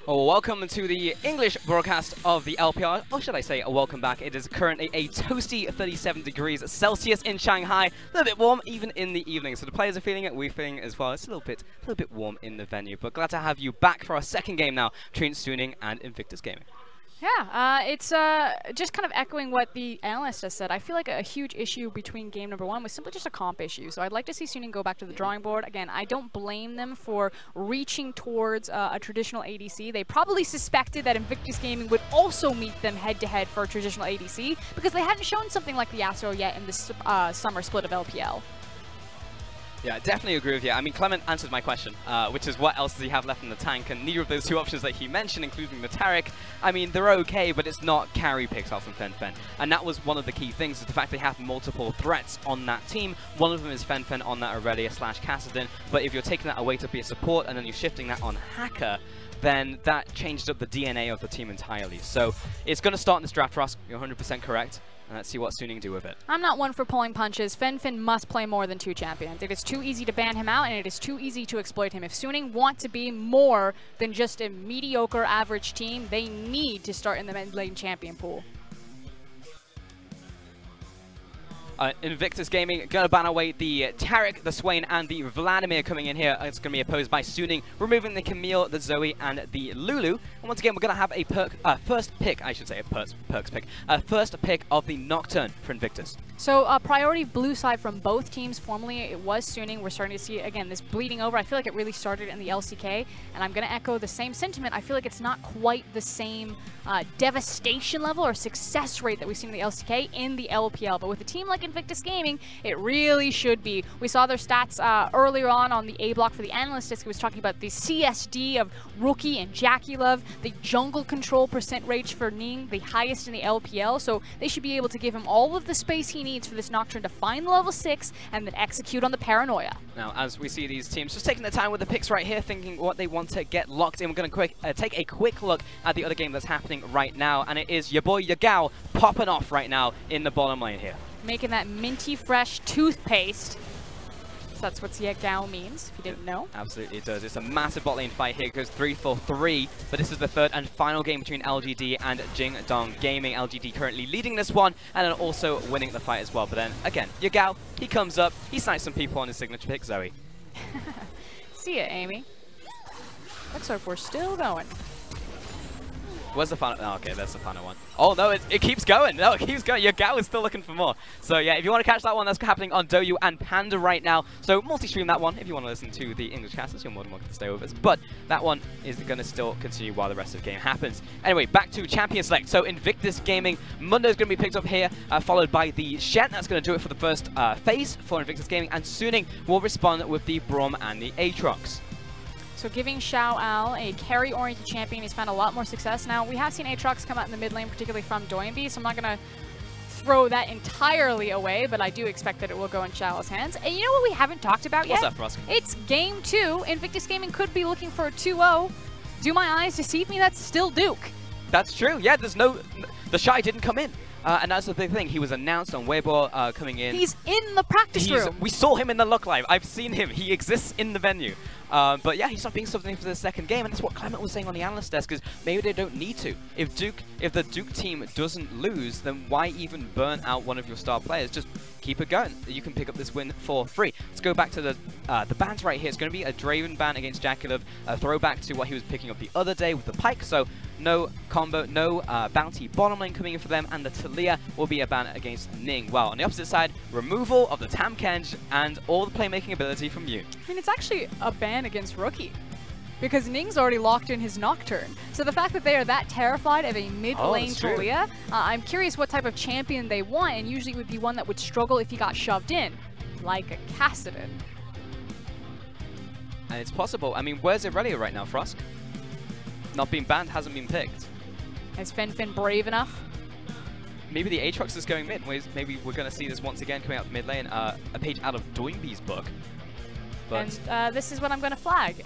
Well, welcome to the English broadcast of the LPL, or should I say, welcome back. It is currently a toasty 37 degrees Celsius in Shanghai, a little bit warm even in the evening. So the players are feeling it, we're feeling it as well. It's a little bit warm in the venue, but glad to have you back for our second game now between Suning and Invictus Gaming. Yeah, it's just kind of echoing what the analyst has said. I feel like a huge issue between game number one was simply just a comp issue. So I'd like to see Suning go back to the drawing board. Again, I don't blame them for reaching towards a traditional ADC. They probably suspected that Invictus Gaming would also meet them head-to-head for a traditional ADC because they hadn't shown something like the Yasuo yet in the summer split of LPL. Yeah, definitely agree with you. I mean, Clement answered my question, which is what else does he have left in the tank? And neither of those two options that he mentioned, including the Taric, I mean, they're okay, but it's not carry picks out from Fen. And that was one of the key things, is the fact they have multiple threats on that team. One of them is Fen on that Aurelia / Kassadin, but if you're taking that away to be a support and then you're shifting that on Hacker, then that changed up the DNA of the team entirely. So it's going to start in this draft, Ross. You're 100% correct. And let's see what Suning do with it. I'm not one for pulling punches. Fen must play more than 2 champions. It is too easy to ban him out, and it is too easy to exploit him. If Suning want to be more than just a mediocre average team, they need to start in the mid lane champion pool. Invictus Gaming gonna ban away the Taric, the Swain, and the Vladimir coming in here. It's gonna be opposed by Suning, removing the Camille, the Zoe, and the Lulu. And once again, we're gonna have a first pick of the Nocturne for Invictus. So priority blue side from both teams. Formerly it was Suning. We're starting to see, again, this bleeding over. I feel like it really started in the LCK, and I'm going to echo the same sentiment. I feel like it's not quite the same devastation level or success rate that we've seen in the LCK in the LPL. But with a team like Invictus Gaming, it really should be. We saw their stats earlier on the A block for the analyst disc. He was talking about the CSD of Rookie and Jackie Love, the jungle control percent rate for Ning, the highest in the LPL. So they should be able to give him all of the space he needs for this Nocturne to find level 6 and then execute on the Paranoia. Now, as we see these teams just taking their time with the picks right here, thinking what they want to get locked in, we're going to take a quick look at the other game that's happening right now, and it is your boy Yagao popping off right now in the bottom lane here. Making that minty fresh toothpaste. So that's what Yagao means, if you didn't know. Absolutely it does. It's a massive bot lane fight here. It goes 3 for 3, but this is the third and final game between LGD and Jing Dong Gaming. LGD currently leading this one, and then also winning the fight as well. But then, again, Yagao, he comes up, he snipes some people on his signature pick, Zoe. See ya, Amy. Looks like we're still going. Where's the final? Oh, okay, there's the final one. Oh, no, it keeps going. No, it keeps going. Yagao is still looking for more. So, yeah, if you want to catch that one, that's happening on Doyu and Panda right now. So, multi-stream that one. If you want to listen to the English casters, you're more than welcome to stay with us. But that one is going to still continue while the rest of the game happens. Anyway, back to Champion Select. So, Invictus Gaming, Mundo's going to be picked up here, followed by the Shen. That's going to do it for the first phase for Invictus Gaming. And Suning will respond with the Braum and the Aatrox. So giving Xiao Al a carry-oriented champion, he's found a lot more success. Now, we have seen Aatrox come out in the mid lane, particularly from Doinby, so I'm not going to throw that entirely away, but I do expect that it will go in Xiao Al's hands. And you know what we haven't talked about yet? What's that, Frosk? It's game 2. Invictus Gaming could be looking for a 2-0. Do my eyes deceive me? That's still Duke. That's true. Yeah, there's no... The Shy didn't come in. And that's the big thing. He was announced on Weibo coming in. He's in the practice room. We saw him in the Luck Live. I've seen him. He exists in the venue. But yeah, he's not being something for the second game, and that's what Clement was saying on the analyst desk, because maybe they don't need to. If the Duke team doesn't lose, then why even burn out one of your star players? Just keep it going. You can pick up this win for free. Let's go back to the bans right here. It's going to be a Draven ban against Jackulov, a throwback to what he was picking up the other day with the Pike. So no combo, no bounty bottom lane coming in for them, and the Talia will be a ban against Ning. Well, on the opposite side, removal of the Tam Kench and all the playmaking ability from you. I mean, it's actually a ban against Rookie, because Ning's already locked in his Nocturne. So the fact that they are that terrified of a mid-lane Talia, I'm curious what type of champion they want, and usually it would be one that would struggle if he got shoved in, like a Kassadin. And it's possible. I mean, where's Aurelia right now, Frosk? Not being banned, hasn't been picked. Is Fen brave enough? Maybe the Aatrox is going mid. Maybe we're going to see this once again coming out of mid lane. A page out of Doinby's book. But and this is what I'm going to flag.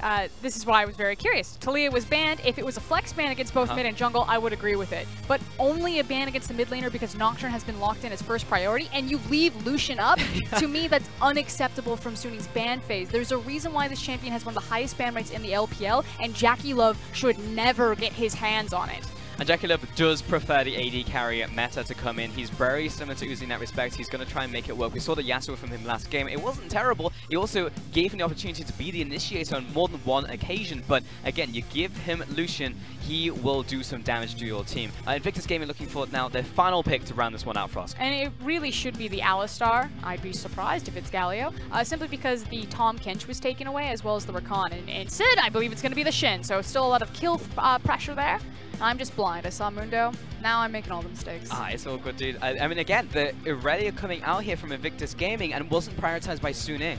This is why I was very curious. Talia was banned. If it was a flex ban against both mid and jungle, I would agree with it. But only a ban against the mid laner because Nocturne has been locked in as first priority, and you leave Lucian up? To me, that's unacceptable from Sunni's ban phase. There's a reason why this champion has one of the highest ban rates in the LPL, and Jackie Love should never get his hands on it. And Jackie Love does prefer the AD carry meta to come in. He's very similar to Uzi in that respect. He's going to try and make it work. We saw the Yasuo from him last game. It wasn't terrible. He also gave him the opportunity to be the initiator on more than one occasion. But again, you give him Lucian, he will do some damage to your team. Invictus Gaming looking for now their final pick to round this one out, Frost. And it really should be the Alistar. I'd be surprised if it's Galio. Simply because the Tom Kench was taken away as well as the Rakan. And instead, I believe it's going to be the Shin. So still a lot of kill pressure there. I'm just blind. I saw Mundo. Now I'm making all the mistakes. It's all good, dude. I mean, again, the Irelia coming out here from Invictus Gaming and wasn't prioritized by Suning.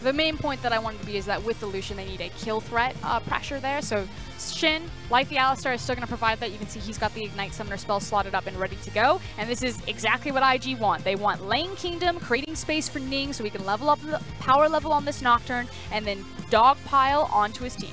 The main point that I wanted to be is that with the Lucian, they need a kill threat pressure there. So Shin, like the Alistar, is still going to provide that. You can see he's got the Ignite Summoner spell slotted up and ready to go. And this is exactly what IG want. They want Lane Kingdom, creating space for Ning so we can level up the power level on this Nocturne, and then dogpile onto his team.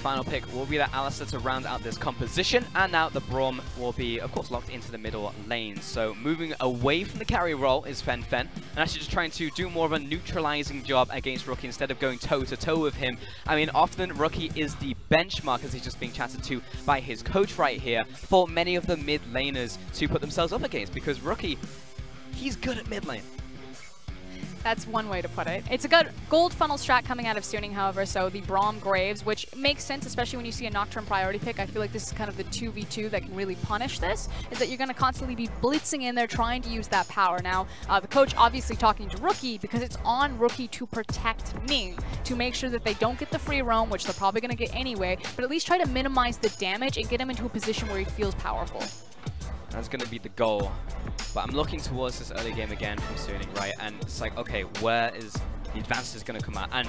Final pick will be that Alistar to round out this composition, and now the Braum will be, of course, locked into the middle lane. So moving away from the carry role is Fen, and actually just trying to do more of a neutralizing job against Rookie instead of going toe-to-toe with him. I mean, often Rookie is the benchmark, as he's just being chatted to by his coach right here, for many of the mid laners to put themselves up against, because Rookie, he's good at mid lane. That's one way to put it. It's a good gold funnel strat coming out of Suning, however, so the Braum Graves, which makes sense, especially when you see a Nocturne priority pick. I feel like this is kind of the 2v2 that can really punish this, is that you're going to constantly be blitzing in there trying to use that power. Now, the coach obviously talking to Rookie because it's on Rookie to protect Ning, to make sure that they don't get the free roam, which they're probably going to get anyway, but at least try to minimize the damage and get him into a position where he feels powerful. That's going to be the goal. But I'm looking towards this early game again from Suning, right? And it's like, okay, where is the advances going to come out? And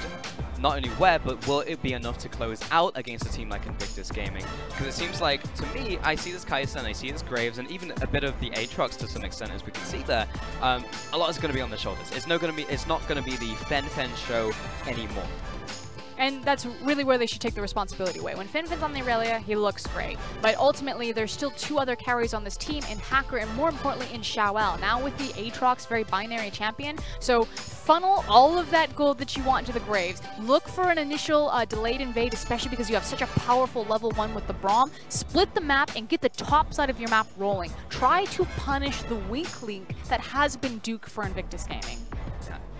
not only where, but will it be enough to close out against a team like Invictus Gaming? Because it seems like, to me, I see this Kai'Sa and I see this Graves, and even a bit of the Aatrox to some extent, as we can see there. A lot is going to be on their shoulders. It's not going to be the Fen show anymore. And that's really where they should take the responsibility away. When Fin's on the Irelia, he looks great. But ultimately, there's still two other carries on this team in Hacker and more importantly in Xiaoel. Now with the Aatrox, very binary champion. So funnel all of that gold that you want into the Graves. Look for an initial delayed invade, especially because you have such a powerful level 1 with the Braum. Split the map and get the top side of your map rolling. Try to punish the weak link that has been Duke for Invictus Gaming.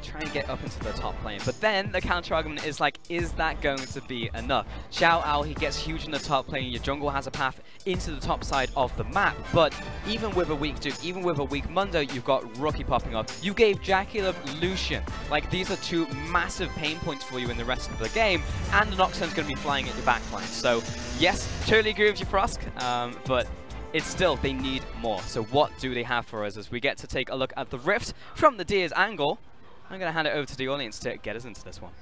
Try and get up into the top lane. But then the counter argument is like, is that going to be enough? Xiaoel, he gets huge in the top lane. Your jungle has a path into the top side of the map. But even with a weak Duke, even with a weak Mundo, you've got Rookie popping up. You gave Jackie Love Lucian. Like, these are two massive pain points for you in the rest of the game. And the Nocturne's going to be flying at your backline. So, yes, totally agree with you, Frosk. But it's still, they need more. So what do they have for us as we get to take a look at the Rift from the Deer's angle? I'm going to hand it over to the audience to get us into this one.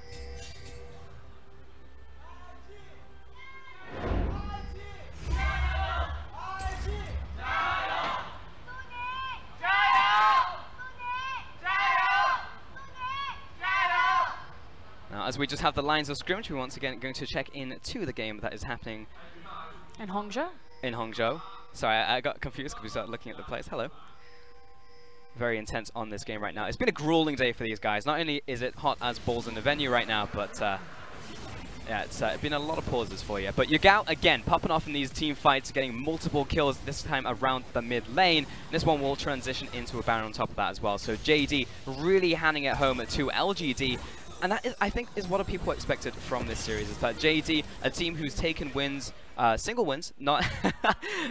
Now, as we just have the lines of scrimmage, we're once again going to check in to the game that is happening in Hangzhou. In Hangzhou. Sorry, I got confused because we started looking at the place. Hello. Very intense on this game right now. It's been a grueling day for these guys. Not only is it hot as balls in the venue right now, but yeah, it's been a lot of pauses for you. But Yagao, again, popping off in these team fights, getting multiple kills this time around the mid lane. This one will transition into a Baron on top of that as well. So JD really handing it home to LGD. And that, I think, is what people expected from this series, is that JD, a team who's taken wins, single wins, not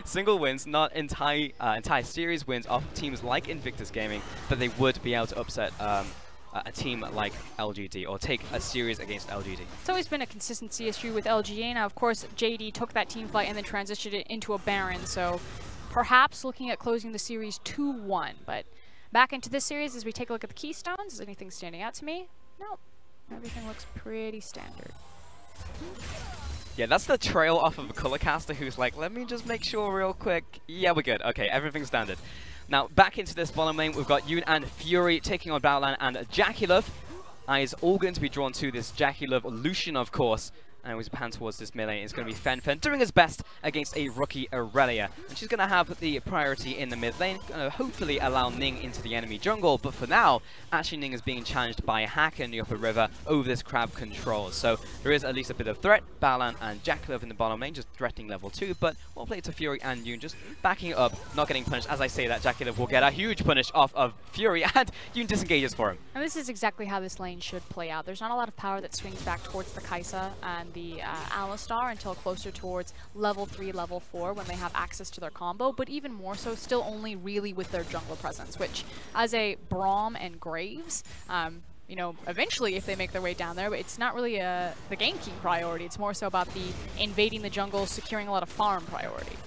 single wins, not entire series wins off teams like Invictus Gaming, that they would be able to upset a team like LGD or take a series against LGD. It's always been a consistency issue with LGD. Now, of course, JD took that team fight and then transitioned it into a Baron, so perhaps looking at closing the series 2-1. But back into this series, as we take a look at the keystones, is anything standing out to me? Nope. Everything looks pretty standard. Yeah, that's the trail off of a color caster who's like, let me just make sure real quick. Yeah, we're good. Okay, everything's standard. Now, back into this bottom lane, we've got Yoon and Fury taking on Battleline and Jackie Love. eyes all going to be drawn to this Jackie Love Lucian, of course. And we pan towards this mid lane. It's going to be Fen doing his best against a rookie Aurelia. And she's going to have the priority in the mid lane, going to hopefully allow Ning into the enemy jungle. But for now, actually Ning is being challenged by Hacker in the upper river over this crab control. So there is at least a bit of threat. Balan and Jacklove in the bottom lane, just threatening level 2. But well played to Fury and Yoon, just backing it up, not getting punished. As I say that, Jacklove will get a huge punish off of Fury, and Yoon disengages for him. And this is exactly how this lane should play out. There's not a lot of power that swings back towards the Kai'Sa and the Alistar until closer towards level 3, level 4 when they have access to their combo, but even more so still only really with their jungle presence, which as a Braum and Graves, you know, eventually if they make their way down there, but it's not really the gamekeep priority. It's more so about the invading the jungle, securing a lot of farm priority.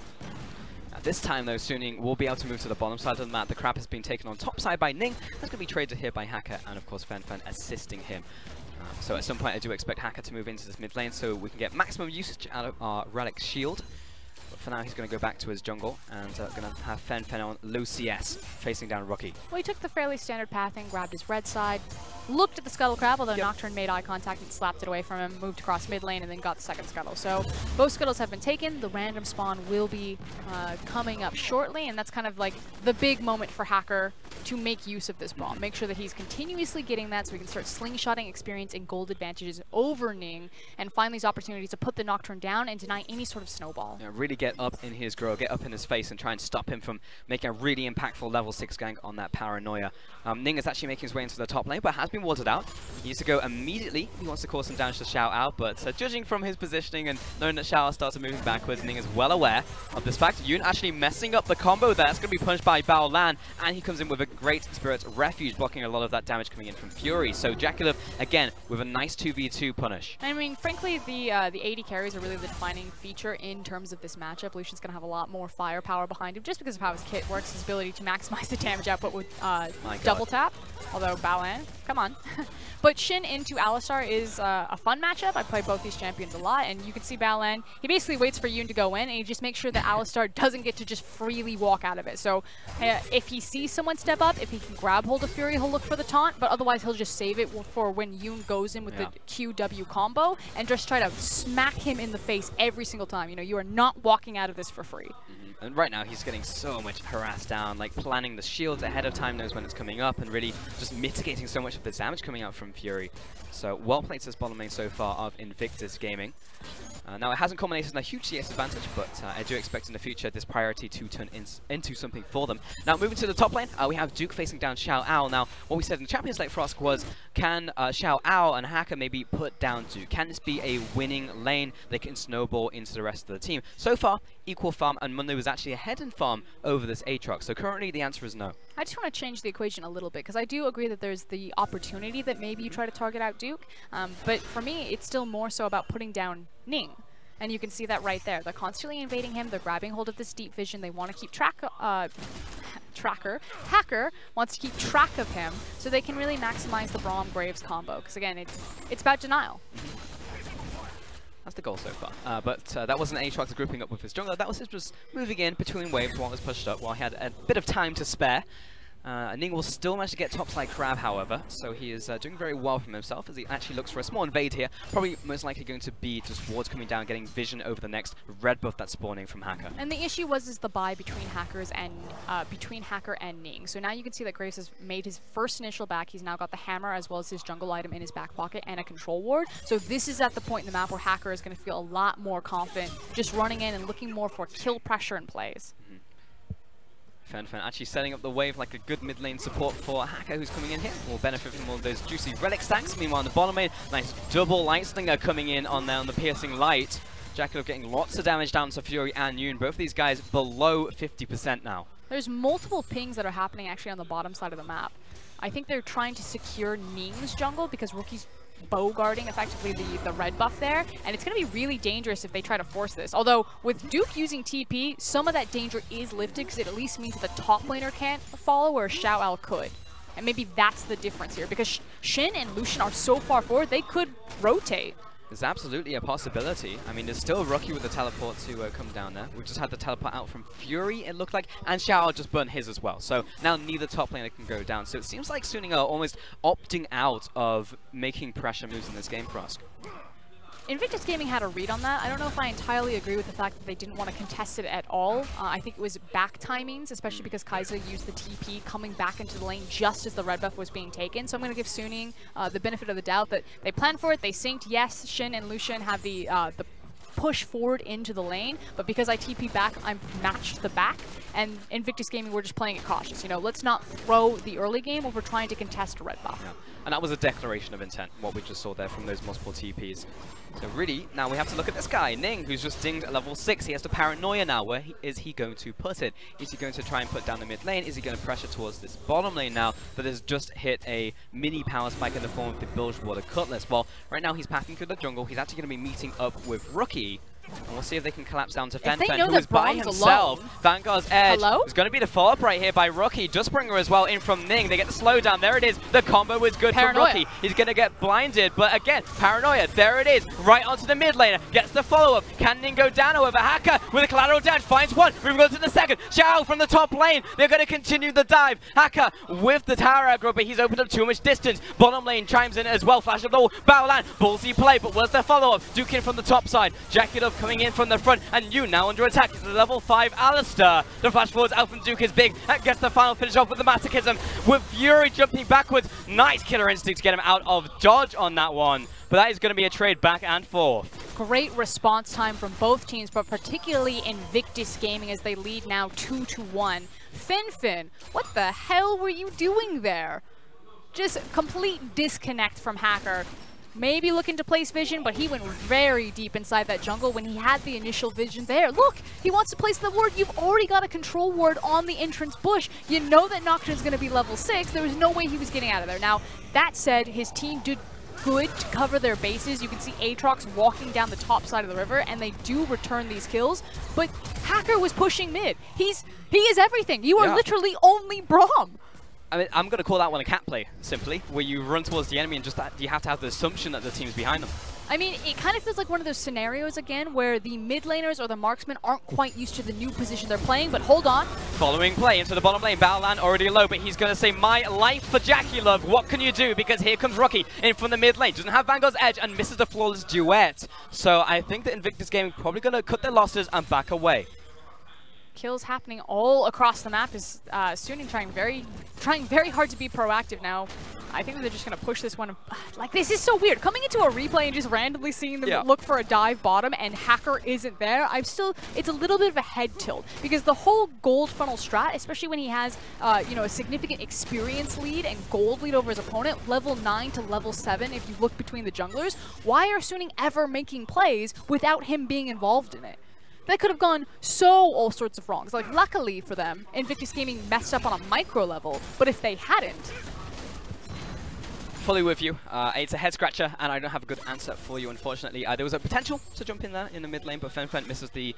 This time though, Suning will be able to move to the bottom side of the map. The crab has been taken on top side by Ning. That's going to be traded here by Hacker, and of course Fen assisting him. So at some point I do expect Hacker to move into this mid lane so we can get maximum usage out of our Relic Shield. But for now he's going to go back to his jungle and going to have Fen on low CS facing down Rookie. Well, he took the fairly standard pathing, grabbed his red side, looked at the Scuttle Crab, although Nocturne made eye contact and slapped it away from him, moved across mid lane and then got the second Scuttle. So both Scuttles have been taken. The random spawn will be coming up shortly, and that's kind of like the big moment for Hacker to make use of this Braum. Make sure that he's continuously getting that so we can start slingshotting experience and gold advantages over Ning and find these opportunities to put the Nocturne down and deny any sort of snowball. Yeah, really get up in his grill, get up in his face and try and stop him from making a really impactful level 6 gank on that Paranoia. Ning is actually making his way into the top lane, but has been warded out. He needs to go immediately. He wants to cause some damage to Xiao Ao, but judging from his positioning and knowing that Xiao Ao starts moving backwards, Ning is well aware of this fact. Yoon actually messing up the combo there. It's going to be punished by Bao Lan, and he comes in with a great Spirit Refuge, blocking a lot of that damage coming in from Fury. So Jackalove, again, with a nice 2v2 punish. I mean, frankly, the AD carries are really the defining feature in terms of this matchup. Lucian's going to have a lot more firepower behind him just because of how his kit works, his ability to maximize the damage output with double tap. Although Bao Lan, come on. But Shin into Alistar is a fun matchup. I play both these champions a lot, and you can see Bao Lan, he basically waits for Yoon to go in, and he just makes sure that Alistar doesn't get to just freely walk out of it. So if he sees someone step up, if he can grab hold of Fury, he'll look for the taunt, but otherwise he'll just save it for when Yoon goes in with the QW combo and just try to smack him in the face every single time. You know, you are not walking out of this for free. And right now he's getting so much harassed down, like planning the shields ahead of time, knows when it's coming up, and really just mitigating so much of the damage coming out from Fury. So well played to this bottom lane so far of Invictus Gaming. Now it hasn't culminated in a huge CS advantage, but I do expect in the future this priority to turn into something for them. Now moving to the top lane, we have Duke facing down Xiao Ao. Now what we said in the Champions League Frost was, can Xiao Ao and Hacker maybe put down Duke? Can this be a winning lane they can snowball into the rest of the team? So far, equal farm, and Mundo was actually ahead in farm over this Aatrox. So currently the answer is no. I just want to change the equation a little bit, because I do agree that there's the opportunity that maybe you try to target out Duke, but for me it's still more so about putting down Ning. And you can see that right there. They're constantly invading him. They're grabbing hold of this deep vision. They want to keep Hacker wants to keep track of him so they can really maximize the Braum Graves combo. Because again, it's about denial. That's the goal so far. But that wasn't Aatrox grouping up with his jungler. That was his just moving in between waves while it was pushed up, while he had a bit of time to spare. Ning will still manage to get topside Crab, however, so he is doing very well from himself as he actually looks for a small invade here. Probably most likely going to be just wards coming down, getting vision over the next red buff that's spawning from Hacker. And the issue is the buy between Hacker and Ning. So now you can see that Graves has made his first initial back. He's now got the hammer as well as his jungle item in his back pocket and a control ward. So this is at the point in the map where Hacker is going to feel a lot more confident just running in and looking more for kill pressure and plays. Fen actually setting up the wave like a good mid lane support for Hacker, who's coming in here. Will benefit from all those juicy relic stacks. Meanwhile, on the bottom lane, nice double light slinger coming in on there on the piercing light. Jackalove getting lots of damage down to Fury and Yoon. Both of these guys below 50% now. There's multiple pings that are happening actually on the bottom side of the map. I think they're trying to secure Ning's jungle because Rookie's bow guarding effectively the red buff there, and it's going to be really dangerous if they try to force this. Although with Duke using TP, some of that danger is lifted because it at least means that the top laner can't follow where Xiao Ao could. And maybe that's the difference here, because Shin and Lucian are so far forward, they could rotate. There's absolutely a possibility. I mean, there's still Rookie with the teleport to come down there. We just had the teleport out from Fury, it looked like, and Xiao just burned his as well. So now neither top laner can go down. So it seems like Suning are almost opting out of making pressure moves in this game for us. Invictus Gaming had a read on that. I don't know if I entirely agree with the fact that they didn't want to contest it at all. I think it was back timings, especially because Kai'Sa used the TP coming back into the lane just as the red buff was being taken. So I'm going to give Suning the benefit of the doubt that they planned for it, they synced. Yes, Shin and Lucian have the push forward into the lane, but because I TP back, I'm matched the back, and Invictus Gaming, we're just playing it cautious. You know, let's not throw the early game over trying to contest a red buff. Yeah. And that was a declaration of intent, what we just saw there from those multiple TPs. So really, now we have to look at this guy, Ning, who's just dinged at level 6. He has the paranoia now. Where is he going to put it? Is he going to try and put down the mid lane? Is he going to pressure towards this bottom lane now that has just hit a mini power spike in the form of the Bilgewater Cutlass? Well, right now he's pathing through the jungle. He's actually going to be meeting up with Rookie. And we'll see if they can collapse down to Fen, who is by himself. Alone. Vanguard's Edge Hello? is going to be the follow-up right here by Rookie. Dustbringer as well in from Ning. They get the slowdown. There it is. The combo is good for Rookie. He's going to get blinded, but again, Paranoia. There it is. Right onto the mid laner. Gets the follow-up. Can Ning go down? However, Hacker with a collateral dash finds one. Moving on to the second. Xiao from the top lane. They're going to continue the dive. Hacker with the tower aggro, but he's opened up too much distance. Bottom lane chimes in as well. Flash of the wall. Baolan. Ballsy play, but where's the follow-up? Duke in from the top side. Jackie Love coming in from the front. And you now under attack is the level 5 Alistair. The flash forwards out from Duke is big and gets the final finish off with the masochism with Fury jumping backwards. Nice killer instinct to get him out of dodge on that one. But that is going to be a trade back and forth. Great response time from both teams, but particularly Invictus Gaming as they lead now 2-1. Fin, what the hell were you doing there? Just complete disconnect from Hacker. Maybe looking to place vision, but he went very deep inside that jungle when he had the initial vision there. Look, he wants to place the ward. You've already got a control ward on the entrance bush. You know that Nocturne's going to be level 6. There was no way he was getting out of there. Now, that said, his team did good to cover their bases. You can see Aatrox walking down the top side of the river, and they do return these kills. But Hacker was pushing mid. He is everything. You are literally only Braum. I mean, I'm going to call that one a cat play, simply, where you run towards the enemy and just you have to have the assumption that the team's behind them. I mean, it kind of feels like one of those scenarios again where the mid laners or the marksmen aren't quite used to the new position they're playing, but hold on. Following play into the bottom lane, Baolan already low, but he's going to say, my life for Jackie Love, what can you do? Because here comes Rookie in from the mid lane, doesn't have Vanguard's Edge and misses the flawless duet. So I think that Invictus Gaming probably going to cut their losses and back away. Kills happening all across the map is Suning trying very hard to be proactive now. I think they're just going to push this one. Like, this is so weird. Coming into a replay and just randomly seeing them look for a dive bottom and Hacker isn't there, it's a little bit of a head tilt. Because the whole gold funnel strat, especially when he has, you know, a significant experience lead and gold lead over his opponent, level 9 to level 7, if you look between the junglers, why are Suning ever making plays without him being involved in it? That could have gone all sorts of wrongs. Like, luckily for them, Invictus Gaming messed up on a micro level, but if they hadn't... Fully with you. It's a head scratcher, and I don't have a good answer for you, unfortunately. There was a potential to jump in there in the mid lane, but Fen misses the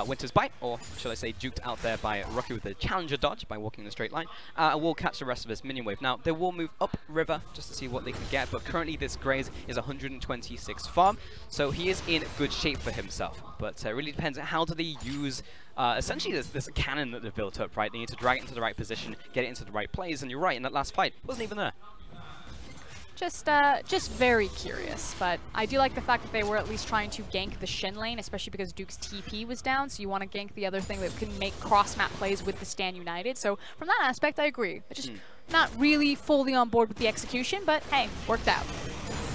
Winter's Bite, or should I say duked out there by Rookie with the Challenger dodge by walking in a straight line. And we'll catch the rest of this minion wave. Now, they will move up river just to see what they can get, but currently this Graze is 126 farm, so he is in good shape for himself. But it really depends on how do they use essentially this cannon that they've built up, right? They need to drag it into the right position, get it into the right place, and you're right, in that last fight, it wasn't even there. Just very curious, but I do like the fact that they were at least trying to gank the Shin lane, especially because Duke's TP was down, so you want to gank the other thing that can make cross-map plays with the Stan United. So from that aspect, I agree. It's just not really fully on board with the execution, but hey, worked out.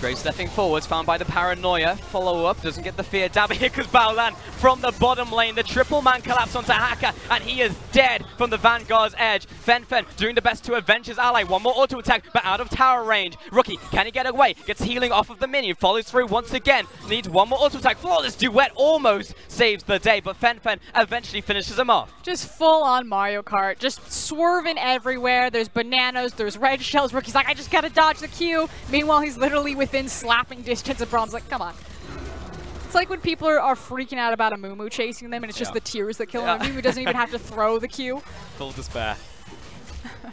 Graves stepping forwards, found by the Paranoia. Follow up, doesn't get the fear dab. Here comes Baolan from the bottom lane. The triple man collapse onto Hacker, and he is dead from the Vanguard's Edge. Fen doing the best to avenge his ally. One more auto attack, but out of tower range. Rookie, can he get away? Gets healing off of the minion, follows through once again. Needs one more auto attack. Flawless duet almost saves the day, but Fen eventually finishes him off. Just full on Mario Kart, just swerving everywhere. There's bananas, there's red shells. Rookie's like, I just gotta dodge the Q. Meanwhile, he's literally within slapping distance of Braum's like, come on. It's like when people are freaking out about a Mumu chasing them and it's just the tears that kill him. Mumu doesn't even have to throw the Q. Full despair.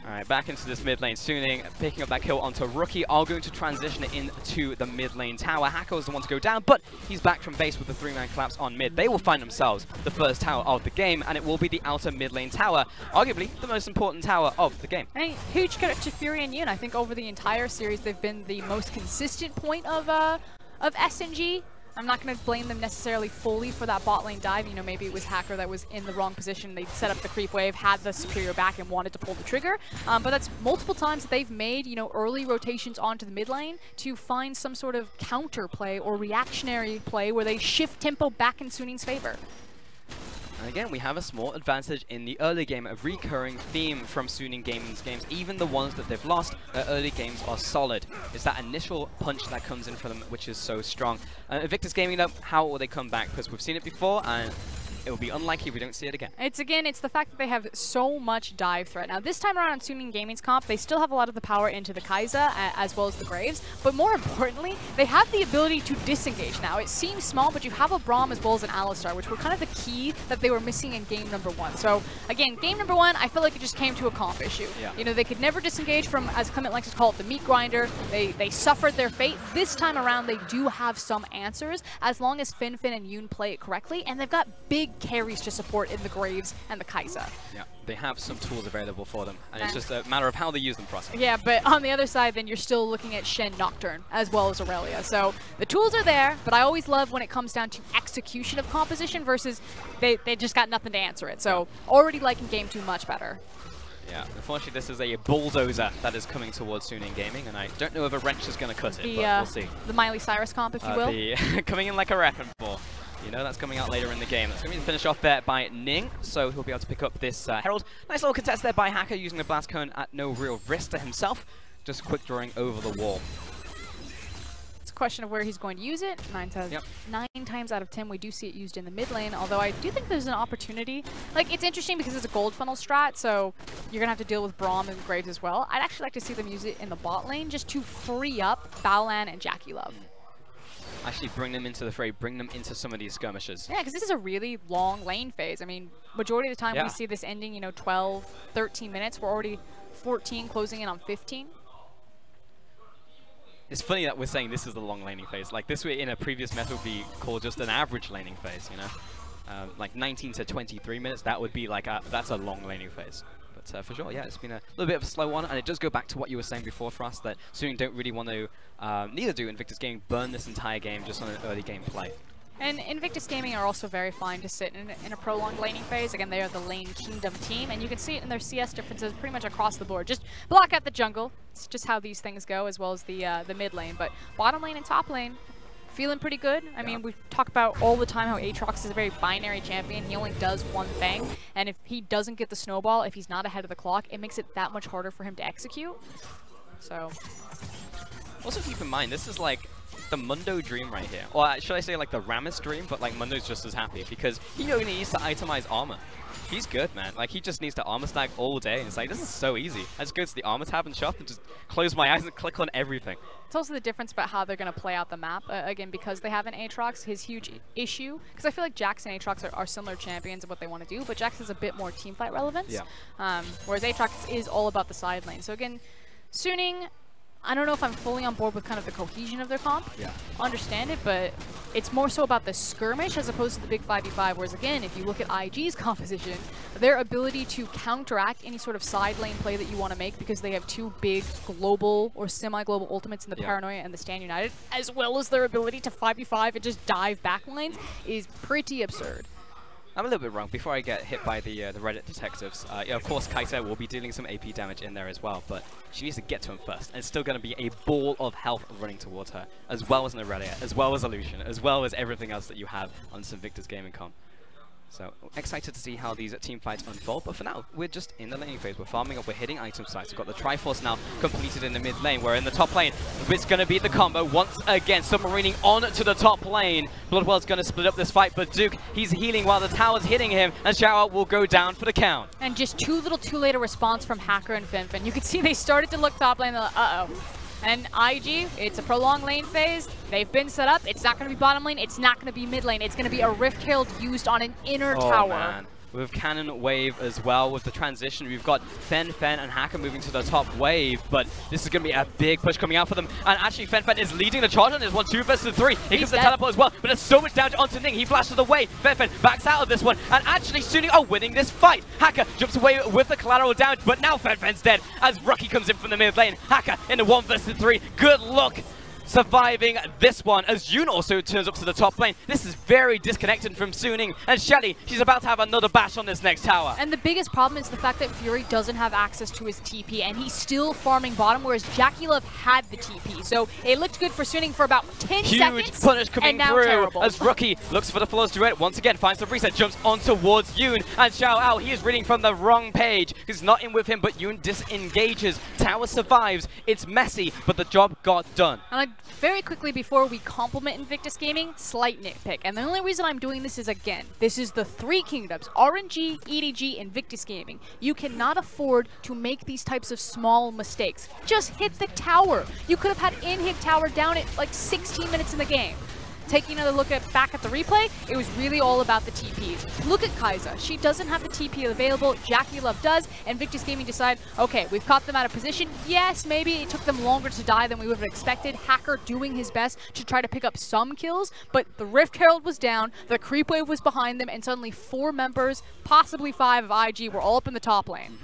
Alright, back into this mid lane. Suning picking up that kill onto Rookie. Are going to transition it into the mid lane tower. Hako is the one to go down, but he's back from base with the 3-man collapse on mid. They will find themselves the first tower of the game, and it will be the outer mid lane tower. Arguably the most important tower of the game. And huge credit to Fury and Yoon. I think over the entire series they've been the most consistent point of SNG. I'm not going to blame them necessarily fully for that bot lane dive. You know, maybe it was Hacker that was in the wrong position. They set up the creep wave, had the superior back, and wanted to pull the trigger. But that's multiple times that they've made, you know, early rotations onto the mid lane to find some sort of counter play or reactionary play where they shift tempo back in Suning's favor. And again, we have a small advantage in the early game, a recurring theme from Suning Gaming's games. Even the ones that they've lost, their early games are solid. It's that initial punch that comes in for them, which is so strong. Invictus Gaming, though, how will they come back? Because we've seen it before, and it will be unlikely we don't see it again. It's the fact that they have so much dive threat. Now, this time around on Suning Gaming's comp, they still have a lot of the power into the Kai'Sa as well as the Graves, but more importantly, they have the ability to disengage now. It seems small, but you have a Braum as well as an Alistar, which were kind of the key that they were missing in game number 1. So, again, game number 1, I feel like it just came to a comp issue. Yeah. You know, they could never disengage from, as Clement likes to call it, the meat grinder. They suffered their fate. This time around, they do have some answers, as long as Fin and Yoon play it correctly, and they've got big carries to support in the Graves and the Kai'Sa. Yeah, they have some tools available for them, and it's just a matter of how they use them for us. Yeah, but on the other side, then you're still looking at Shen Nocturne as well as Aurelia. So the tools are there, but I always love when it comes down to execution of composition versus they just got nothing to answer it. So already liking game 2 much better. Yeah, unfortunately this is a bulldozer that is coming towards Suning Gaming, and I don't know if a wrench is going to cut it, but we'll see. The Miley Cyrus comp, if you will. Coming in like a wrecking ball. You know that's coming out later in the game. That's going to be the finish off there by Ning, so he'll be able to pick up this Herald. Nice little contest there by Hacker using the Blast Cone at no real risk to himself. Just quick drawing over the wall. It's a question of where he's going to use it. 9 times out of 10 we do see it used in the mid lane, although I do think there's an opportunity. Like, it's interesting because it's a gold funnel strat, so you're going to have to deal with Braum and Graves as well. I'd actually like to see them use it in the bot lane just to free up Baolan and Jackie Love. Actually bring them into the fray, bring them into some of these skirmishes. Yeah, because this is a really long lane phase. I mean, majority of the time we see this ending, you know, 12, 13 minutes. We're already 14, closing in on 15. It's funny that we're saying this is the long laning phase. Like, this in a previous meta would be called just an average laning phase, you know? Like 19 to 23 minutes, that would be like, that's a long laning phase. But for sure, yeah, it's been a little bit of a slow one, and it does go back to what you were saying before for us, that Suning don't really want to, neither do Invictus Gaming, burn this entire game just on an early game play. And Invictus Gaming are also very fine to sit in a prolonged laning phase. Again, they are the lane kingdom team, and you can see it in their CS differences pretty much across the board. Just block out the jungle. It's just how these things go, as well as the mid lane. But bottom lane and top lane, feeling pretty good. I mean, we talk about all the time how Aatrox is a very binary champion. He only does one thing, and if he doesn't get the snowball, if he's not ahead of the clock, it makes it that much harder for him to execute. So, also keep in mind, this is like the Mundo dream right here. Or should I say like the Rammus dream, but like Mundo's just as happy because he only needs to itemize armor. He's good, man. Like, he just needs to armor stack all day. And it's like, this is so easy. I just go to the armor tab and shop and just close my eyes and click on everything. It's also the difference about how they're going to play out the map. Again, because they have an Aatrox, his huge issue, because I feel like Jax and Aatrox are similar champions of what they want to do, but Jax has a bit more teamfight relevance. Yeah. Whereas Aatrox is all about the side lane. So again, Suning, I don't know if I'm fully on board with kind of the cohesion of their comp. Yeah. Understand it, but it's more so about the skirmish as opposed to the big 5v5. Whereas again, if you look at IG's composition, their ability to counteract any sort of side lane play that you want to make because they have 2 big global or semi-global ultimates in the Paranoia and the Stand United, as well as their ability to 5v5 and just dive back lanes, is pretty absurd. I'm a little bit wrong. Before I get hit by the Reddit detectives, yeah, of course Kai'Sa will be dealing some AP damage in there as well, but she needs to get to him first. And it's still going to be a ball of health running towards her, as well as an Aurelia, as well as Illusion, as well as everything else that you have on this Invictus Gaming comp. So, excited to see how these team fights unfold, but for now, we're just in the laning phase. We're farming up, we're hitting item sites. We've got the Triforce now completed in the mid lane. We're in the top lane. It's going to be the combo once again, submarining on to the top lane. Bloodwell's going to split up this fight, but Duke, he's healing while the tower's hitting him, and Shout will go down for the count. And just too late a response from Hacker and Finfin. You can see they started to look top lane, they're like, uh-oh. And IG, it's a prolonged lane phase. They've been set up. It's not going to be bottom lane. It's not going to be mid lane. It's going to be a Rift Herald used on an inner tower. Man. with Cannon Wave as well. With the transition, we've got Fen and Hacker moving to the top wave, but this is going to be a big push coming out for them. And actually, Fen is leading the charge on this one, 2 versus 3. He gets the teleport as well, but there's so much damage onto Ning. He flashes away. Fen backs out of this one, and actually Suning are winning this fight. Hacker jumps away with the collateral damage, but now Fen's dead as Rocky comes in from the mid lane. Hacker in a 1 versus 3. Good luck surviving this one, as Yoon also turns up to the top lane. This is very disconnected from Suning, and Shelly, she's about to have another bash on this next tower. And the biggest problem is the fact that Fury doesn't have access to his TP, and he's still farming bottom, whereas Jackie Love had the TP. So it looked good for Suning for about 10 seconds. Huge punish coming through terrible. As Rookie looks for the Flawless Duet. Once again, finds the reset, jumps on towards Yoon, and Xiao Ao, he is reading from the wrong page. He's not in with him, but Yoon disengages. Tower survives. It's messy, but the job got done. And very quickly before we compliment Invictus Gaming, slight nitpick. And the only reason I'm doing this is, again, this is the 3 kingdoms, RNG, EDG, Invictus Gaming. You cannot afford to make these types of small mistakes. Just hit the tower. You could have had in-hit tower down at like 16 minutes in the game. Taking another look back at the replay, it was really all about the TPs. Look at Kai'Sa. She doesn't have the TP available. Jackie Love does. And Invictus Gaming decide, okay, we've caught them out of position. Yes, maybe it took them longer to die than we would have expected. Hacker doing his best to try to pick up some kills, but the Rift Herald was down, the creep wave was behind them, and suddenly 4 members, possibly 5 of IG, were all up in the top lane.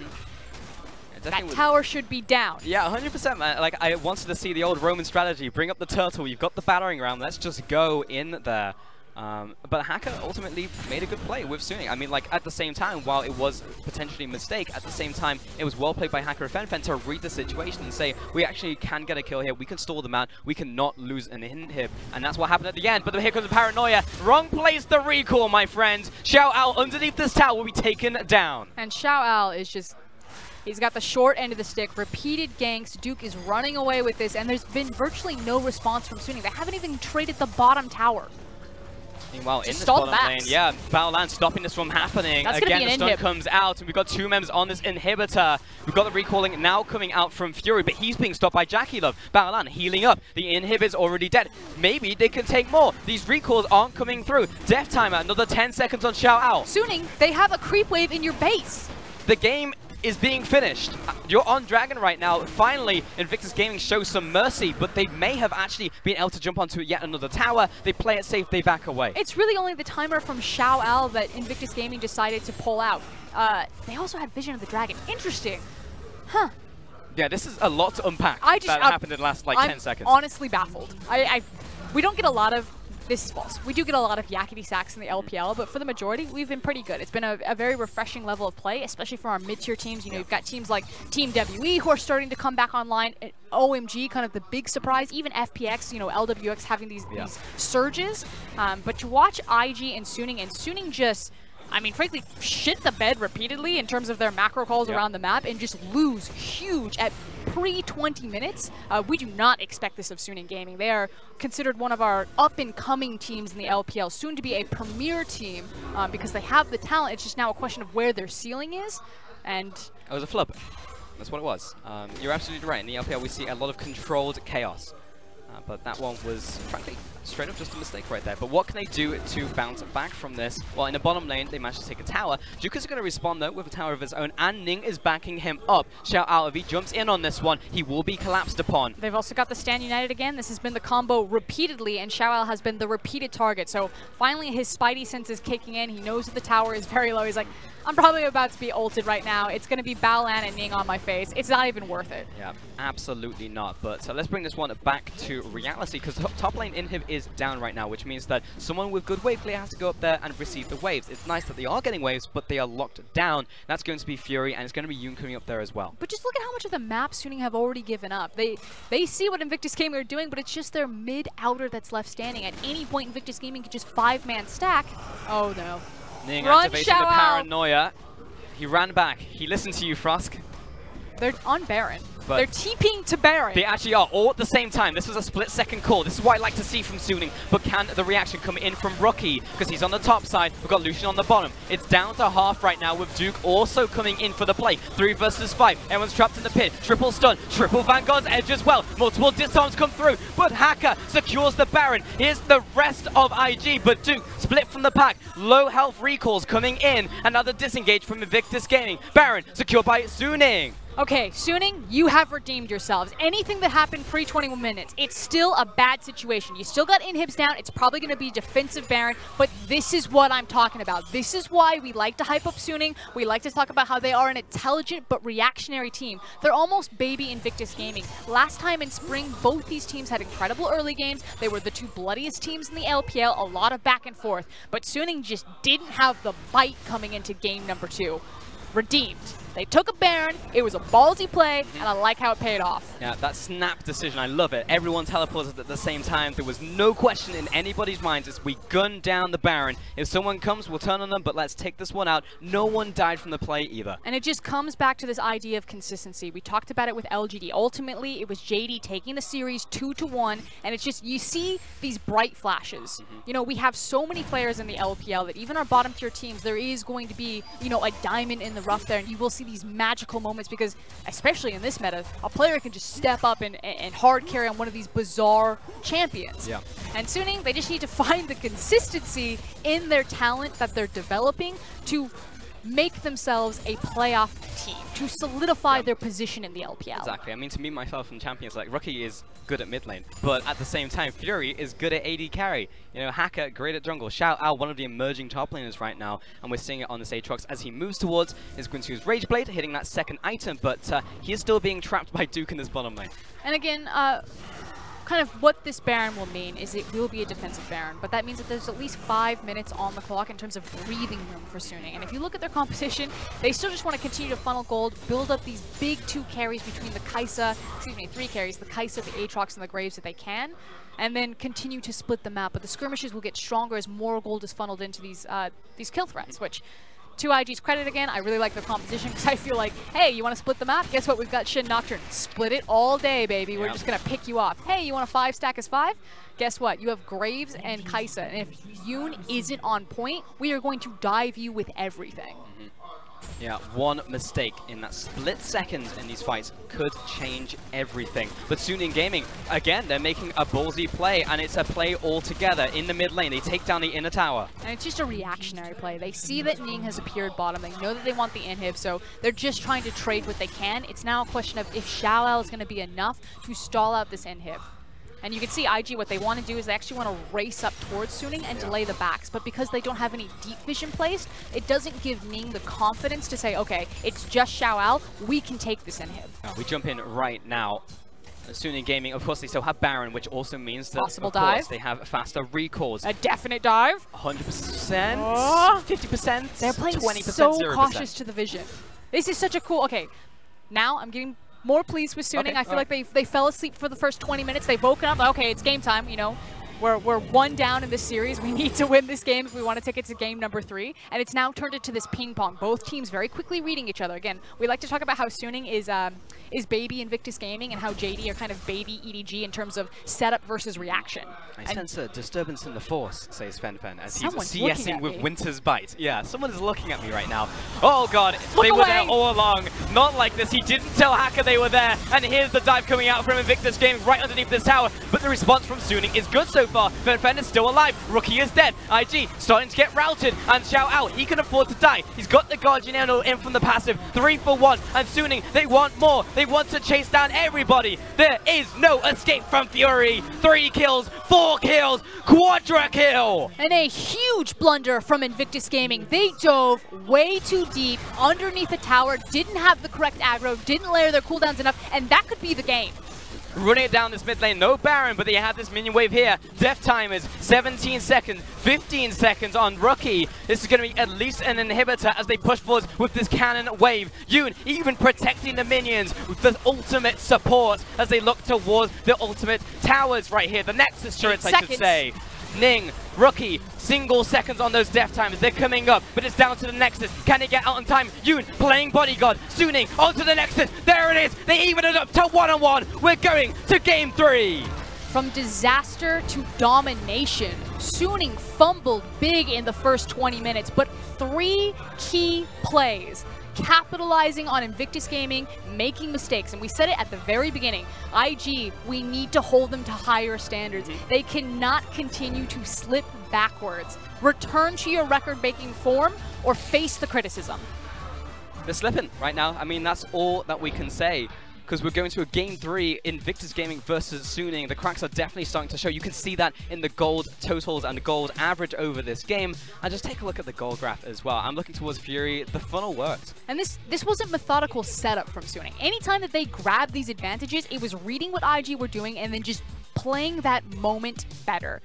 That tower should be down. Yeah, 100%, man. Like, I wanted to see the old Roman strategy. Bring up the turtle. You've got the battering ram. Let's just go in there. But Hacker ultimately made a good play with Suning. I mean, like, at the same time, while it was potentially a mistake, at the same time, it was well played by Hacker and Fen to read the situation and say, we actually can get a kill here. We can stall them out. We cannot lose an inhib. And that's what happened at the end. But here comes the paranoia. Wrong place to recall, my friends. Xiao Ao underneath this tower will be taken down. And Xiao Ao is just... he's got the short end of the stick, repeated ganks. Duke is running away with this, and there's been virtually no response from Suning. They haven't even traded the bottom tower. Meanwhile, in this bottom lane, yeah, Battleland stopping this from happening. That's again, the stun comes out, and we've got 2 members on this inhibitor. We've got the recalling now coming out from Fury, but he's being stopped by Jackie Love. Battleland healing up. The inhibit's already dead. Maybe they can take more. These recalls aren't coming through. Death timer, another 10 seconds on Xiao Ao. Suning, they have a creep wave in your base. The game is being finished. You're on Dragon right now. Finally, Invictus Gaming shows some mercy, but they may have actually been able to jump onto yet another tower. They play it safe, they back away. It's really only the timer from Xiao Ao that Invictus Gaming decided to pull out. They also had Vision of the Dragon. Interesting. Huh. Yeah, this is a lot to unpack that happened in the last, like, 10 seconds. I'm honestly baffled. We don't get a lot of... This is false. We do get a lot of yakety sacks in the LPL, but for the majority, we've been pretty good. It's been a very refreshing level of play, especially for our mid-tier teams. You know, you've got teams like Team WE who are starting to come back online. OMG, kind of the big surprise. Even FPX, you know, LWX having these surges. But to watch IG and Suning just... I mean, frankly, shit the bed repeatedly in terms of their macro calls around the map and just lose huge at pre-20 minutes. We do not expect this of Suning Gaming. They are considered one of our up-and-coming teams in the LPL, soon to be a premier team because they have the talent. It's just now a question of where their ceiling is. And it was a flub. That's what it was. You're absolutely right. In the LPL, we see a lot of controlled chaos. But that one was, frankly, straight up just a mistake right there. But what can they do to bounce back from this? Well, in the bottom lane, they managed to take a tower. Jukas is going to respond, though, with a tower of his own, and Ning is backing him up. Xiao Ao, if he jumps in on this one, he will be collapsed upon. They've also got the Stand United again. This has been the combo repeatedly, and Xiao Ao has been the repeated target. So finally, his spidey sense is kicking in. He knows that the tower is very low. He's like, I'm probably about to be ulted right now. It's going to be Baolan and Ning on my face. It's not even worth it. Yeah, absolutely not. But so let's bring this one back to reality, because top lane inhib is down right now, which means that someone with good wave play has to go up there and receive the waves. It's nice that they are getting waves, but they are locked down. That's going to be Fury, and it's going to be Yoon coming up there as well. But just look at how much of the map Suning have already given up. They see what Invictus Gaming are doing, but it's just their mid-outer that's left standing. At any point, Invictus Gaming could just 5-man stack. Oh no. Ning activating the paranoia. He ran back. He listened to you, Frosk. They're on Baron. But they're TPing to Baron. They actually are, all at the same time. This was a split-second call. This is what I like to see from Suning. But can the reaction come in from Rookie? Because he's on the top side. We've got Lucian on the bottom. It's down to half right now, with Duke also coming in for the play. 3 versus 5. Everyone's trapped in the pit. Triple stun. Triple Vanguard's edge as well. Multiple disarms come through. But Hacker secures the Baron. Here's the rest of IG. But Duke split from the pack, low health recalls coming in, another disengage from Invictus Gaming. Baron secured by Suning. Okay, Suning, you have redeemed yourselves. Anything that happened pre-21 minutes, it's still a bad situation. You still got inhibs down. It's probably going to be defensive Baron, but this is what I'm talking about. This is why we like to hype up Suning. We like to talk about how they are an intelligent but reactionary team. They're almost baby Invictus Gaming. Last time in spring, both these teams had incredible early games. They were the two bloodiest teams in the LPL, a lot of back and forth. But Suning just didn't have the bite coming into game number 2. Redeemed. They took a Baron, it was a ballsy play, and I like how it paid off. Yeah, that snap decision, I love it. Everyone teleported at the same time. There was no question in anybody's minds as we gunned down the Baron. If someone comes, we'll turn on them, but let's take this one out. No one died from the play either. And it just comes back to this idea of consistency. We talked about it with LGD. Ultimately, it was JD taking the series 2-1, and it's just, you see these bright flashes. You know, we have so many players in the LPL that even our bottom tier teams, there is going to be, you know, a diamond in the rough there, and you will see these magical moments because, especially in this meta, a player can just step up and hard carry on one of these bizarre champions. Yeah. And Suning, they just need to find the consistency in their talent that they're developing to make themselves a playoff team, to solidify their position in the LPL. Exactly. I mean, to me, myself and champions, like, Rookie is good at mid lane, but at the same time, Fury is good at AD carry. You know, Hacker, great at jungle. Shout out one of the emerging top laners right now, and we're seeing it on this Aatrox as he moves towards is going to use Rage Blade, hitting that second item, but he is still being trapped by Duke in this bottom lane. And again, kind of what this Baron will mean is it will be a defensive Baron, but that means that there's at least 5 minutes on the clock in terms of breathing room for Suning. And if you look at their competition, they still just want to continue to funnel gold, build up these big 2 carries between the Kai'Sa, excuse me, 3 carries, the Kai'Sa, the Aatrox, and the Graves that they can, and then continue to split the map. But the skirmishes will get stronger as more gold is funneled into these kill threats, which, to IG's credit again, I really like their composition because I feel like, hey, you want to split the map? Guess what? We've got Shin Nocturne. Split it all day, baby. We're just going to pick you off. Hey, you want a 5-stack as 5? Guess what? You have Graves and Kai'Sa. And if Yoon isn't on point, we are going to dive you with everything. Yeah, one mistake in that split second in these fights could change everything. But Suning Gaming, again, they're making a ballsy play, and it's a play all together in the mid lane. They take down the inner tower. And it's just a reactionary play. They see that Ning has appeared bottom. They know that they want the inhib, so they're just trying to trade what they can. It's now a question of if Xiaoao is going to be enough to stall out this inhib. And you can see IG, what they want to do is they actually want to race up towards Suning and delay the backs. But because they don't have any deep vision placed, it doesn't give Ning the confidence to say, okay, it's just Xiaoao, we can take this inhib. We jump in right now. Suning Gaming, of course, they still have Baron, which also means that, possible of course, dive. they have faster recalls. A definite dive. 100%, 50%, They're playing 20%, so 0%. cautious to the vision. This is such a cool, okay, now I'm getting more pleased with Suning. I feel like they fell asleep for the first 20 minutes. They've woken up, okay, it's game time, you know. We're 1 down in this series. We need to win this game if we want to take it to game number 3. And it's now turned into this ping pong. Both teams very quickly reading each other. Again, we like to talk about how Suning is baby Invictus Gaming and how JD are kind of baby EDG in terms of setup versus reaction. I sense a disturbance in the force, says Fen, as he's Someone's CSing with me. Winter's Bite. Yeah, someone is looking at me right now. Oh god, Look they away. were there all along. Not like this. He didn't tell Hacker they were there. And here's the dive coming out from Invictus Gaming right underneath this tower. But the response from Suning is good so far. Fen is still alive. Rookie is dead. IG starting to get routed. And Xiaoao, he can afford to die. He's got the Guardian Angel in from the passive. 3 for 1. And Suning, they want more. They want to chase down everybody. There is no escape from Fury. 3 kills, 4 kills, quadra kill. And a huge blunder from Invictus Gaming. They dove way too deep underneath the tower, didn't have the correct aggro, didn't layer their cooldowns enough, and that could be the game. Running it down this mid lane, no Baron, but they have this minion wave here. Death time is 17 seconds, 15 seconds on Rookie. This is going to be at least an inhibitor as they push forwards with this cannon wave. Yoon even protecting the minions with the ultimate support as they look towards the ultimate towers right here. The Nexus turrets, I should say. Ning, Rookie, single seconds on those death times. They're coming up, but it's down to the Nexus. Can they get out in time? Yoon playing bodyguard. Suning onto the Nexus. There it is. They even it up to 1-on-1. We're going to game 3. From disaster to domination, Suning fumbled big in the first 20 minutes, but 3 key plays capitalizing on Invictus Gaming, making mistakes. And we said it at the very beginning. IG, we need to hold them to higher standards. They cannot continue to slip backwards. Return to your record-breaking form or face the criticism. They're slipping right now. I mean, that's all that we can say. Because we're going to a Game 3, Invictus Gaming versus Suning. The cracks are definitely starting to show. You can see that in the gold totals and the gold average over this game. And just take a look at the gold graph as well. I'm looking towards Fury. The funnel worked. And this wasn't methodical setup from Suning. Anytime that they grabbed these advantages, it was reading what IG were doing and then just playing that moment better.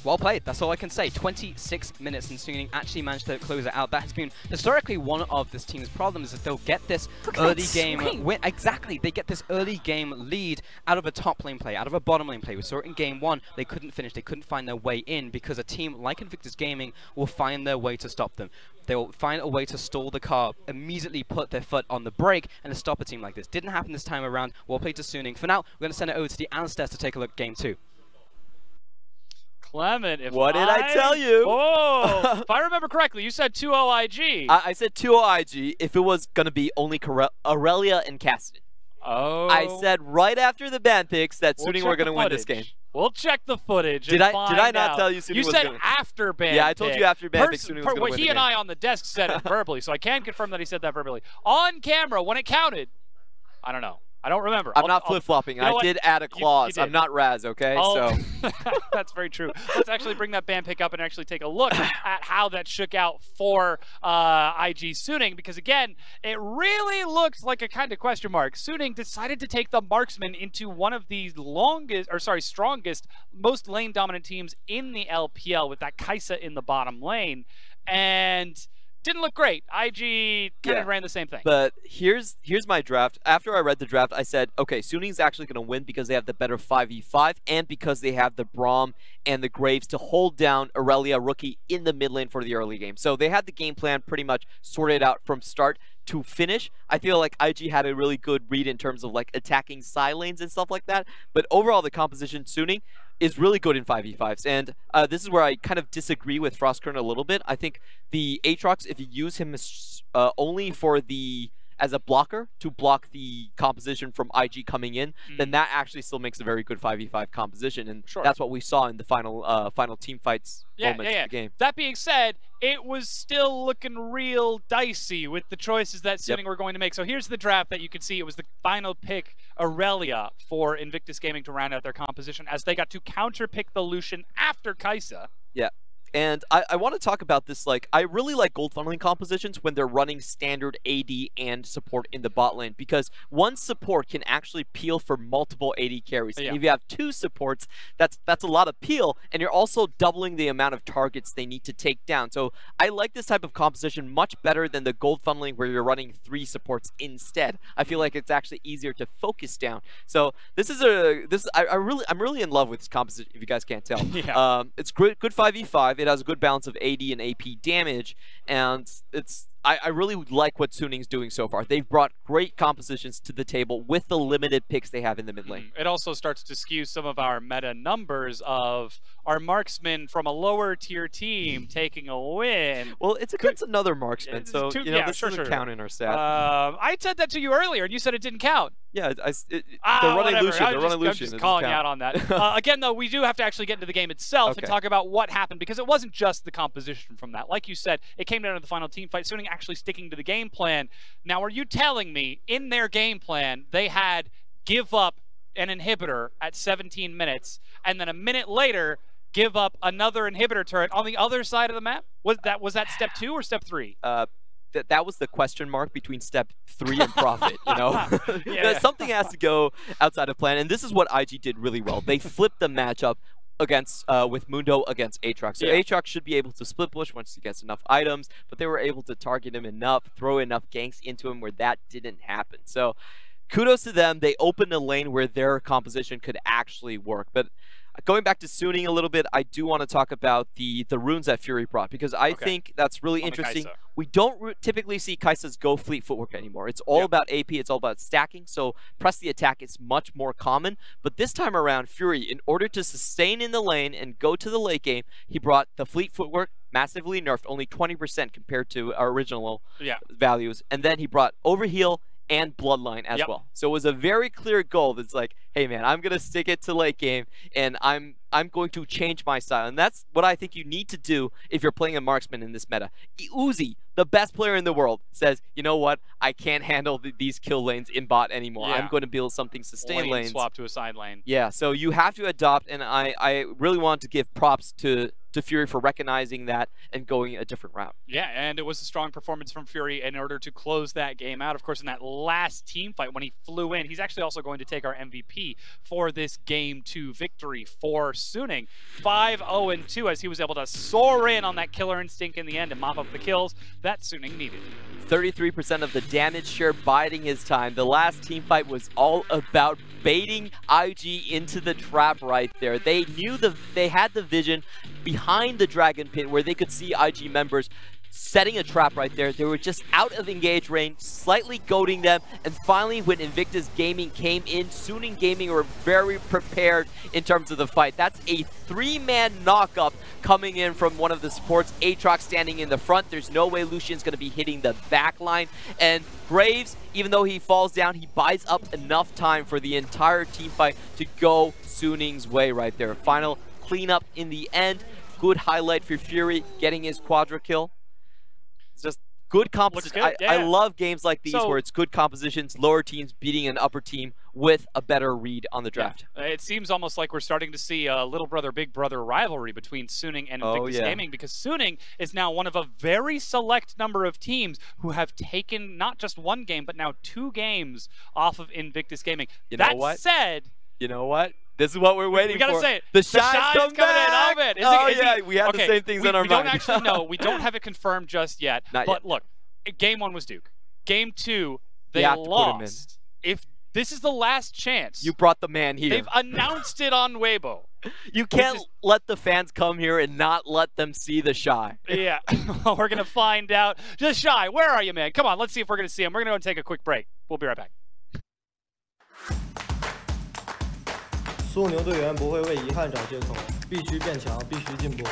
Well played, that's all I can say. 26 minutes and Suning actually managed to close it out. That has been historically one of this team's problems, is they'll get this early game win. Exactly, they get this early game lead out of a top lane play, out of a bottom lane play. We saw it in game 1, they couldn't finish, they couldn't find their way in because a team like Invictus Gaming will find their way to stop them. They will find a way to stall the car, immediately put their foot on the brake, and to stop a team like this. Didn't happen this time around. Well played to Suning. For now, we're going to send it over to the analyst desk to take a look at game 2. Clement, what did I tell you? Oh, if I remember correctly, you said 2-0 IG. I said 2-0 IG if it was going to be only Aurelia and Cassidy. Oh. I said right after the ban picks that Suning were going to win this game. We'll check the footage. Did I not tell you Suning was going to? going You said after ban. Yeah, I told you after ban pick Suning was going to win. He and I on the desk said it verbally, so I can confirm that he said that verbally. On camera, when it counted, I don't know. I don't remember. I'm not flip-flopping. I did add a clause. I'm not Raz, okay? So that's very true. Let's actually bring that ban pick up and actually take a look at how that shook out for IG Suning, because again, it really looked like a kind of question mark. Suning decided to take the marksman into one of the strongest, most lane dominant teams in the LPL with that Kai'Sa in the bottom lane, and didn't look great. IG kind of ran the same thing. But here's my draft. After I read the draft, I said, okay, Suning's actually going to win because they have the better 5v5 and because they have the Braum and the Graves to hold down Aurelia Rookie in the mid lane for the early game. So they had the game plan pretty much sorted out from start to finish. I feel like IG had a really good read in terms of like attacking side lanes and stuff like that. But overall, the composition Suning is really good in 5v5s. And this is where I kind of disagree with Frostkern a little bit. I think the Aatrox, if you use him only for as a blocker to block the composition from IG coming in, then that actually still makes a very good 5v5 composition. And that's what we saw in the final team fights moments of the game. That being said, it was still looking real dicey with the choices that Suning were going to make. So here's the draft that you can see. It was the final pick, Aurelia, for Invictus Gaming to round out their composition as they got to counter-pick the Lucian after Kai'Sa. Yeah. And I want to talk about this, like, I really like gold funneling compositions when they're running standard AD and support in the bot lane, because one support can actually peel for multiple AD carries. And if you have two supports, that's a lot of peel, and you're also doubling the amount of targets they need to take down. So I like this type of composition much better than the gold funneling where you're running 3 supports instead. I feel like it's actually easier to focus down. So I'm really in love with this composition, if you guys can't tell. It's good 5v5. It has a good balance of AD and AP damage, and I really like what Suning's doing so far. They've brought great compositions to the table with the limited picks they have in the mid lane. It also starts to skew some of our meta numbers of our marksmen from a lower tier team taking a win. Well, it's against another marksman, so this doesn't count in our stat. I said that to you earlier, and you said it didn't count. Yeah, they're running Lucian. They're running Lucian. I'm just calling you out on that. Again, though, we do have to actually get into the game itself and talk about what happened, because it wasn't just the composition from that. Like you said, it came down to the final team fight. Suning actually sticking to the game plan. Now, are you telling me in their game plan they had give up an inhibitor at 17 minutes, and then a minute later give up another inhibitor turret on the other side of the map? Was that step 2 or step 3? That was the question mark between step 3 and profit, you know? Something has to go outside of plan, and this is what IG did really well. They flipped the matchup against with Mundo against Aatrox. So Aatrox should be able to split push once he gets enough items, but they were able to target him enough, throw enough ganks into him where that didn't happen. So kudos to them. They opened a lane where their composition could actually work. But going back to Suning a little bit, I do want to talk about the runes that Fury brought, because I think that's really interesting. We don't typically see Kai'Sa's go fleet footwork anymore. It's all about AP, it's all about stacking, so press the attack is much more common. But this time around, Fury, in order to sustain in the lane and go to the late game, he brought the fleet footwork, massively nerfed, only 20% compared to our original values. And then he brought overheal and Bloodline as Yep. well. So it was a very clear goal that's like, hey man, I'm going to stick it to late game, and I'm going to change my style. And that's what I think you need to do if you're playing a marksman in this meta. Uzi, the best player in the world, says, you know what, I can't handle these kill lanes in bot anymore. Yeah. I'm going to build something sustain lanes. Swap to a side lane. Yeah, so you have to adopt, and I really want to give props to Fury for recognizing that and going a different route. Yeah, and it was a strong performance from Fury in order to close that game out. Of course, in that last team fight when he flew in, he's actually also going to take our MVP for this Game 2 victory for Suning. 5-0-2 as he was able to soar in on that killer instinct in the end and mop up the kills that Suning needed. 33% of the damage share biding his time. The last team fight was all about baiting IG into the trap right there. They knew they had the vision behind the Dragon Pit where they could see IG members setting a trap right there. They were just out of engage range, slightly goading them, and finally when Invictus Gaming came in, Suning Gaming were very prepared in terms of the fight. That's a 3-man knockup coming in from one of the supports. Aatrox standing in the front. There's no way Lucian's going to be hitting the back line, and Graves, even though he falls down, he buys up enough time for the entire team fight to go Suning's way right there. Final cleanup in the end. Good highlight for Fury, getting his quadra kill. It's just good composition. I love games like these where it's good compositions, lower teams beating an upper team with a better read on the draft. Yeah. It seems almost like we're starting to see a little brother, big brother rivalry between Suning and Invictus Gaming, because Suning is now one of a very select number of teams who have taken not just one game, but now 2 games off of Invictus Gaming. You know what? Said, you know what? This is what we're waiting for. We gotta say it. The Shy's coming back. Coming in. We had the same things on our mind. We don't actually know. We don't have it confirmed just yet. Not but yet. Look, Game 1 was Duke. Game 2, they lost. If this is the last chance. You brought the man here. They've announced it on Weibo. You can't let the fans come here and not let them see the Shy. Yeah. Well, we're going to find out. Just Shy, where are you, man? Come on, let's see if we're going to see him. We're going to go and take a quick break. We'll be right back. สู้牛队员不会为遗憾找借口，必须变强，必须进步。